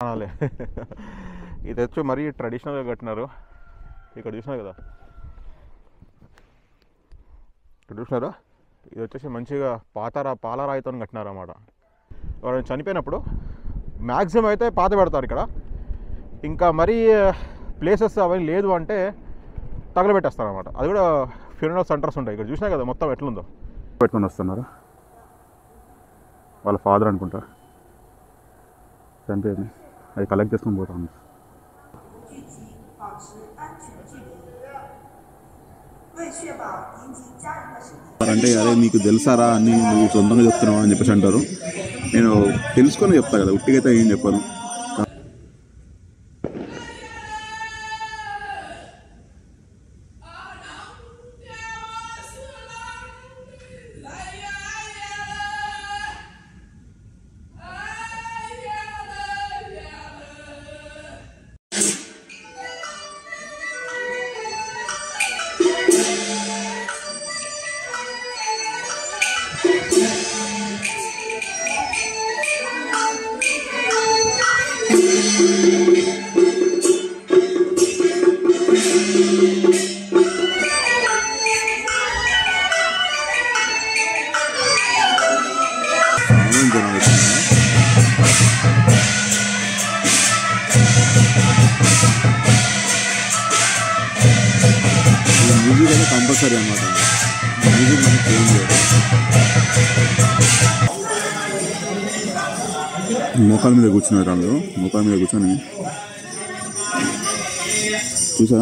అనాలి. ఇది వచ్చి మరీ ట్రెడిషనల్గా కట్టినారు. ఇక్కడ చూసినా కదా, ఇక్కడ చూసినారా, ఇది వచ్చేసి మంచిగా పాలరాయితో కట్టినారు అన్నమాట. ఎవరైనా చనిపోయినప్పుడు మ్యాక్సిమం అయితే పాత పెడతారు ఇక్కడ. ఇంకా మరీ ప్లేసెస్ అవన్నీ లేదు అంటే తగలబెట్టేస్తారు అన్నమాట. అది కూడా ఫ్యూనరల్ సెంటర్స్ ఉంటాయి. ఇక్కడ చూసినా కదా మొత్తం ఎట్లుందో. పెట్టుకొని వస్తున్నారు, వాళ్ళ ఫాదర్ అనుకుంటా చనిపోయింది, అది కలెక్ట్ చేసుకొని పోతాను. అంటే అదే మీకు తెలుసారా అని నువ్వు సొంతంగా చెప్తున్నావా అని చెప్పేసి అంటారు. నేను తెలుసుకొని చెప్తా కదా, ఉట్టిగైతే ఏం చెప్పాను. మ్యూజిక్ అయితే కంపల్సరీ అన్నమాట. మ్యూజిక్ మనం చేంజ్ చేయాలి. మోకాల మీద కూర్చున్నారు వాళ్ళు. మోకాల మీద కూర్చొని చూసా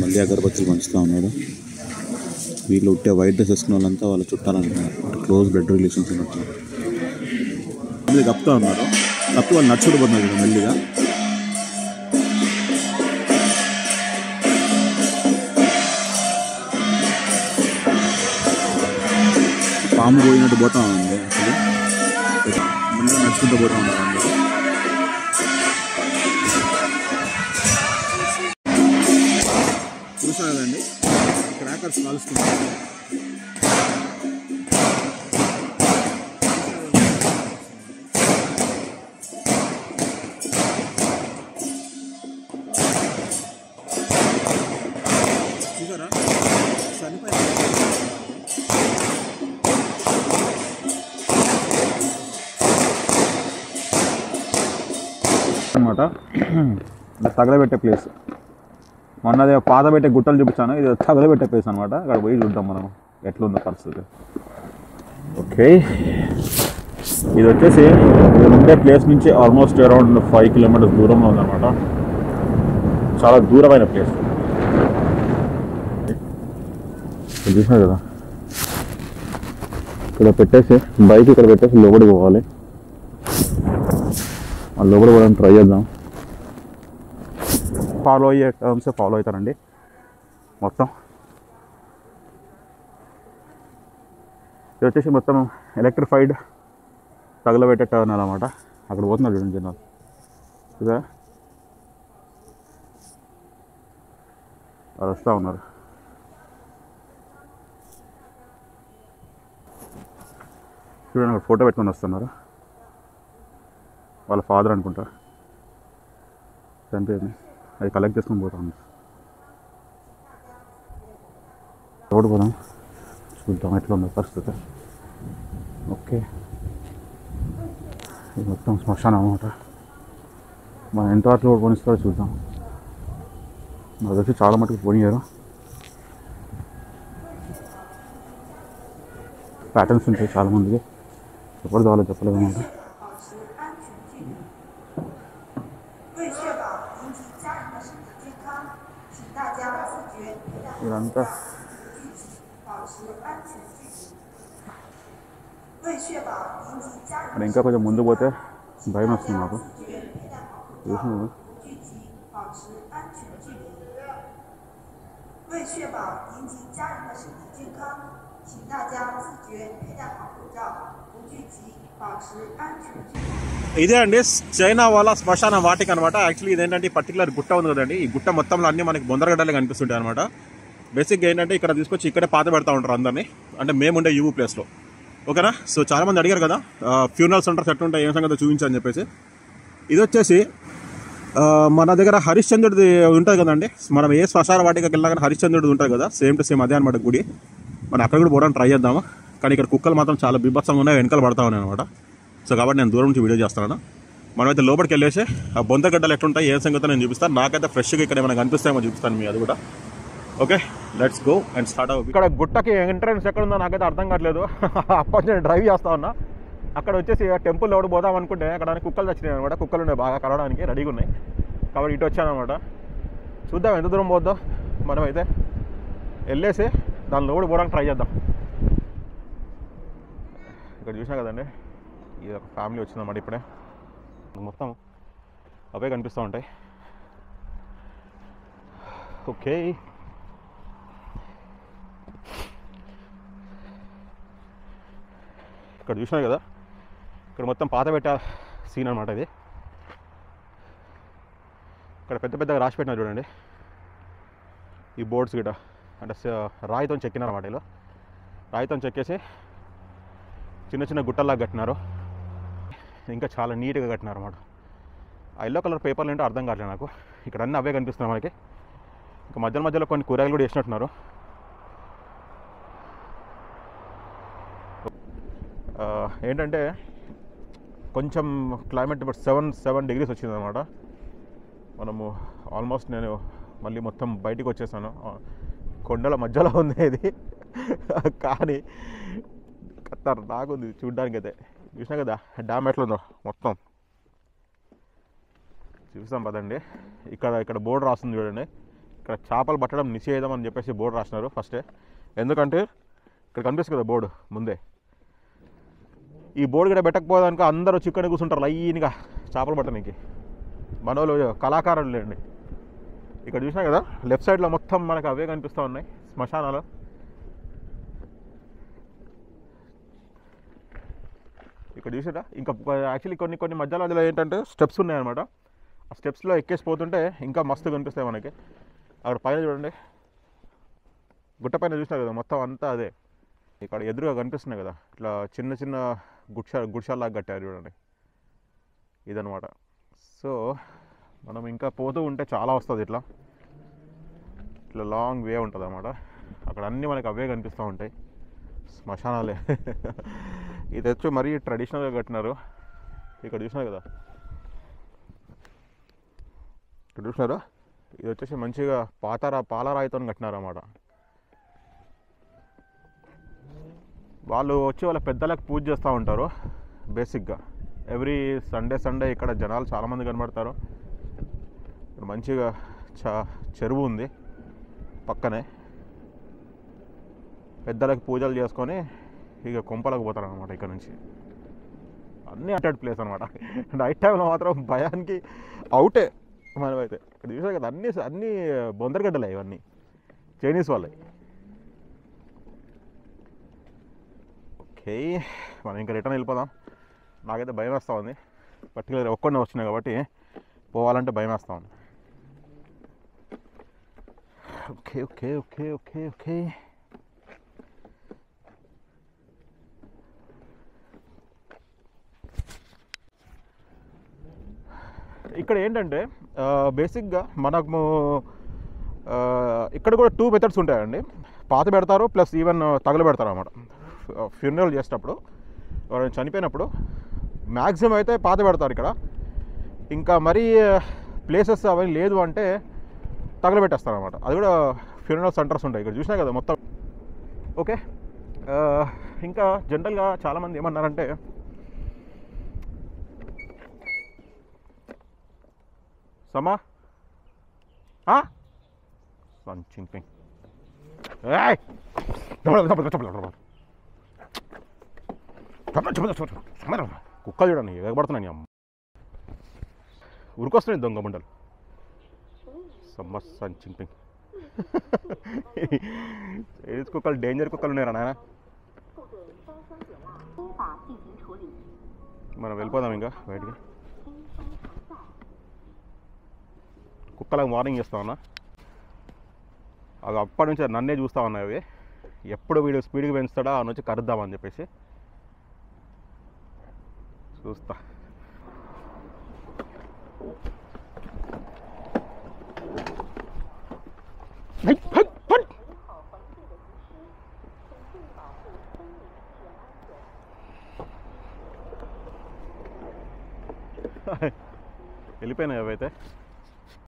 మళ్ళీ అగరబత్తులు పంచుతూ ఉన్నాడు. వీళ్ళు ఉట్టే వైట్ డ్రెస్ వేసుకున్న వాళ్ళంతా వాళ్ళ చుట్టాలంటున్నారు. క్లోజ్ బ్లడ్ రిలేషన్స్ ఉన్నట్టున్నారు. మళ్ళీ కప్తా ఉన్నారు. కప్పు వాళ్ళు నచ్చుడుపోతున్నారు కదా మెల్లిగా. పాము పోయినట్టు పోతా ఉంది అసలు. మళ్ళీ నడుచుకుంటూ పోతా ఉన్నారు అందరూ. చూసా కదండి, క్రాకర్స్ కాలుస్తున్నారు. చూసారా, చనిపోయి అనమాట. తగలబెట్టే ప్లేస్. మొన్నదే పాత పెట్టే గుట్టలు చూపించాను, ఇది తగలబెట్టే ప్లేస్ అనమాట. అక్కడ పోయి చూద్దాం మనం ఎట్లుందో పరిస్థితి. ఓకే, ఇది వచ్చేసి నేను ఉండే ప్లేస్ నుంచి ఆల్మోస్ట్ అరౌండ్ 5 కిలోమీటర్స్ దూరంలో ఉందన్నమాట. చాలా దూరమైన ప్లేస్. చూసినా కదా, ఇక్కడ పెట్టేసి బైక్ ఇక్కడ పెట్టేసి లోపలికి పోవాలి. లోపల పోవడానికి ట్రై చేద్దాం. ఫాలో అయ్యే టర్మ్స్ ఫాలో అవుతానండి మొత్తం. ఇది వచ్చేసి మొత్తం ఎలక్ట్రిఫైడ్ తగలబెట్టే టర్న్ అన్నమాట. అక్కడ పోతున్నారు చూడండి జనాలు. ఇదా వాళ్ళు వస్తూ ఉన్నారు. చూడండి, అక్కడ ఫోటో పెట్టుకొని వస్తున్నారు. వాళ్ళ ఫాదర్ అనుకుంటా చనిపోయింది, అది కలెక్ట్ చేసుకొని పోతాను. రోడ్డు పోదాం, చూద్దాం ఎట్లా ఉంది పరిస్థితి. ఓకే, ఇది మొత్తం శ్మశానం అన్నమాట. మనం ఎంత వాటిలో పోనిస్తారో చూద్దాం. నాకు వచ్చి చాలా మటుకు పోనీయారు. ప్యాటర్న్స్ ఉంటాయి చాలామందికి, ఎప్పుడు కావాలో చెప్పలేదు అన్నమాట. ఇదంతా అక్కడ ఇంకా కొంచెం ముందు పోతే భయం వస్తుంది నాకు. చూసినా 请大家自觉佩戴好口罩，不聚集，保持安全距离。 ఇదే అండి చైనా వాళ్ళ శ్మశాన వాటిక అనమాట. యాక్చువల్లీ ఇదేంటంటే ఈ పర్టికులర్ గుట్ట ఉంది కదండి, ఈ గుట్ట మొత్తంలో అన్ని మనకి బొందరగడ్డలే కనిపిస్తుంటాయి అనమాట. బేసిక్గా ఏంటంటే ఇక్కడ తీసుకొచ్చి ఇక్కడే పాత పెడతా ఉంటారు అందరినీ, అంటే మేముండే యూవూ ప్లేస్లో. ఓకేనా. సో చాలా మంది అడిగారు కదా ఫ్యూనరల్ సెంటర్స్ ఎట్లుంటాయి ఏం సంగతి చూపించని చెప్పేసి. ఇది వచ్చేసి మన దగ్గర హరిశ్చంద్రుడిది ఉంటుంది కదండి, మనం ఏ శ్మశాన వాటికకి వెళ్ళినా కానీ హరిశ్చంద్రుడిది ఉంటుంది కదా, సేమ్ టు సేమ్ అదే అనమాట గుడి. మనం అక్కడ కూడా పోవడానికి ట్రై చేద్దాము. కానీ ఇక్కడ కుక్కలు మాత్రం చాలా బీభత్సంగా ఉన్నాయి, వెనకాల పడతా ఉన్నాయి అనమాట. సో కాబట్టి నేను దూరం నుంచి వీడియో చేస్తున్నాను. మనమైతే లోపలికి వెళ్ళేసి ఆ బొందగడ్డలు ఎట్లుంటాయి ఏ సంగతి నేను చూపిస్తాను. నాకైతే ఫ్రెష్గా ఇక్కడ ఏమైనా కనిపిస్తాయేమో చూపిస్తాను మీ అది కూడా. Okay, let's go and start అవ్వ. ఇక్కడ గుట్టకి ఎంట్రన్స్ ఎక్కడ ఉందో నాకైతే అర్థం కావట్లేదు. అప్పటి నేను డ్రైవ్ చేస్తా ఉన్నా. అక్కడ వచ్చేసి టెంపుల్ లోడ్ పోదాం అనుకుంటే అక్కడ కుక్కలు తెచ్చినాయి అనమాట. కుక్కలు ఉన్నాయి బాగా కలవడానికి రెడీగా ఉన్నాయి, కాబట్టి ఇటు వచ్చాను అనమాట. చూద్దాం ఎంత దూరం పోద్దాం. మనమైతే వెళ్ళేసి దాని లోడ్ పోవడానికి ట్రై చేద్దాం. ఇక్కడ చూసినా కదండి, ఇది ఒక ఫ్యామిలీ వచ్చిందన్నమాట. ఇప్పుడే మొత్తం అవే కనిపిస్తూ ఉంటాయి. ఓకే, ఇక్కడ చూసినా కదా, ఇక్కడ మొత్తం పాత పెట్ట సీన్ అనమాట ఇది. ఇక్కడ పెద్ద పెద్దగా రాసి పెట్టినారు చూడండి ఈ బోర్డ్స్ గిట, అంటే రాయితో చెక్కినారన్నమాట. ఇలా రాయితో చెక్కేసి చిన్న చిన్న గుట్టల్లాగా కట్టినారు. ఇంకా చాలా నీట్గా కట్టినారు అన్నమాట. ఆ ఎల్లో కలర్ పేపర్లు ఏంటో అర్థం కావట్లేదు నాకు. ఇక్కడ అన్నీ అవే కనిపిస్తున్నాయి మనకి. ఇంకా మధ్యలో కొన్ని కూరగాయలు కూడా వేసినట్టున్నారు. ఏంటంటే కొంచెం క్లైమేట్ ఇప్పుడు 7 degrees వచ్చిందనమాట. మనము ఆల్మోస్ట్ నేను మళ్ళీ మొత్తం బయటికి వచ్చేసాను. కొండల మధ్యలో ఉంది ఇది, కానీ ఖతర్ నాకుంది చూడ్డానికి. అయితే చూసినా కదా డ్యామ్ ఎట్లుందో మొత్తం చూసాం పదండి. ఇక్కడ బోర్డు రాస్తుంది చూడండి, ఇక్కడ చేపలు పట్టడం నిషేధం అని చెప్పేసి బోర్డు రాసినారు ఫస్టే. ఎందుకంటే ఇక్కడ కనిపిస్తుంది కదా బోర్డు ముందే. ఈ బోర్డు కూడా పెట్టకపోదానికి అందరూ చిక్కని కూర్చుంటారు లైన్గా చేపలు పట్టడానికి. మనోళ్ళు కళాకారులు లేండి. ఇక్కడ చూసినా కదా లెఫ్ట్ సైడ్లో మొత్తం మనకు అవే కనిపిస్తూ ఉన్నాయి శ్మశానాలు. ఇక్కడ చూసారా ఇంకా యాక్చువల్లీ కొన్ని మధ్యలో ఏంటంటే స్టెప్స్ ఉన్నాయన్నమాట. ఆ స్టెప్స్లో ఎక్కేసి పోతుంటే ఇంకా మస్తు కనిపిస్తాయి మనకి. అక్కడ పైన చూడండి, గుట్ట పైన చూసినారు కదా మొత్తం అంతా అదే. ఇక్కడ ఎదురుగా కనిపిస్తున్నాయి కదా ఇట్లా చిన్న చిన్న గుడిసెల్లాగా కట్టారు చూడండి, ఇదనమాట. సో మనం ఇంకా పోతూ ఉంటే చాలా వస్తుంది, ఇట్లా లాంగ్ వే ఉంటుంది అన్నమాట. అక్కడ అన్నీ మనకి అవే కనిపిస్తూ ఉంటాయి శ్మశానాలే. ఇది వచ్చి మరీ ట్రెడిషనల్గా కట్టినారు. ఇక్కడ చూసినారు కదా, ఇక్కడ చూసినారా, ఇది వచ్చేసి మంచిగా పాలరాయితో కట్టినారు అన్నమాట. వాళ్ళు వచ్చి వాళ్ళ పెద్దలకు పూజ చేస్తూ ఉంటారు బేసిక్గా. ఎవ్రీ సండే ఇక్కడ జనాలు చాలామంది కనబడతారు. ఇక్కడ మంచిగా చెరువు ఉంది పక్కనే. పెద్దలకు పూజలు చేసుకొని ఇక కొంపలకు పోతారు అనమాట. ఇక్కడ నుంచి అన్నీ అటెడ్ ప్లేస్ అనమాట. నైట్ టైంలో మాత్రం భయానికి అవుటే మనమైతే. ఇక్కడ చూసారు కదా అన్నీ బొందరగడ్డలే ఇవన్నీ, చైనీస్ వాళ్ళే. ఓకే, మనం ఇంకా రిటర్న్ వెళ్ళిపోదాం. నాకైతే భయం వేస్తూ ఉంది, పర్టికులర్ ఒక్కడే వచ్చినాయి కాబట్టి పోవాలంటే భయం వేస్తూ ఉంది. Okay okay okay okay okay ఇక్కడ ఏంటంటే బేసిక్గా మనము ఇక్కడ కూడా 2 మెథడ్స్ ఉంటాయండి. పాత పెడతారు ప్లస్ ఈవెన్ తగలబెడతారు అన్నమాట. ఫ్యూనరల్ చేసేటప్పుడు ఎవరైనా చనిపోయినప్పుడు మ్యాక్సిమం అయితే పాత పెడతారు ఇక్కడ. ఇంకా మరీ ప్లేసెస్ అవన్నీ లేదు అంటే తగలబెట్టేస్తారు అన్నమాట. అది కూడా ఫ్యూనరల్ సెంటర్స్ ఉంటాయి ఇక్కడ చూసినా కదా మొత్తం. ఓకే, ఇంకా జనరల్గా చాలామంది ఏమన్నారంటే సమా సంచింగ్ కుక్కలు చూడండి ఎగబడుతున్నాయి. అమ్మ ఉరికొస్తున్నాయి దొంగ ముండలు. సంచింగ్ చైనీస్ కుక్కలు డేంజర్ కుక్కలు ఉన్నారా నాయన. మనం వెళ్ళిపోదాం ఇంకా బయటికి. కుక్కలకు మార్నింగ్ చేస్తా ఉన్నా. అది అప్పటి నుంచి నన్నే చూస్తా ఉన్నాయి అవి. ఎప్పుడు వీడు స్పీడ్గా పెంచుతాడో ఆ నుంచి కరుద్దామని చెప్పేసి చూస్తా. వెళ్ళిపోయినాయి అవైతే.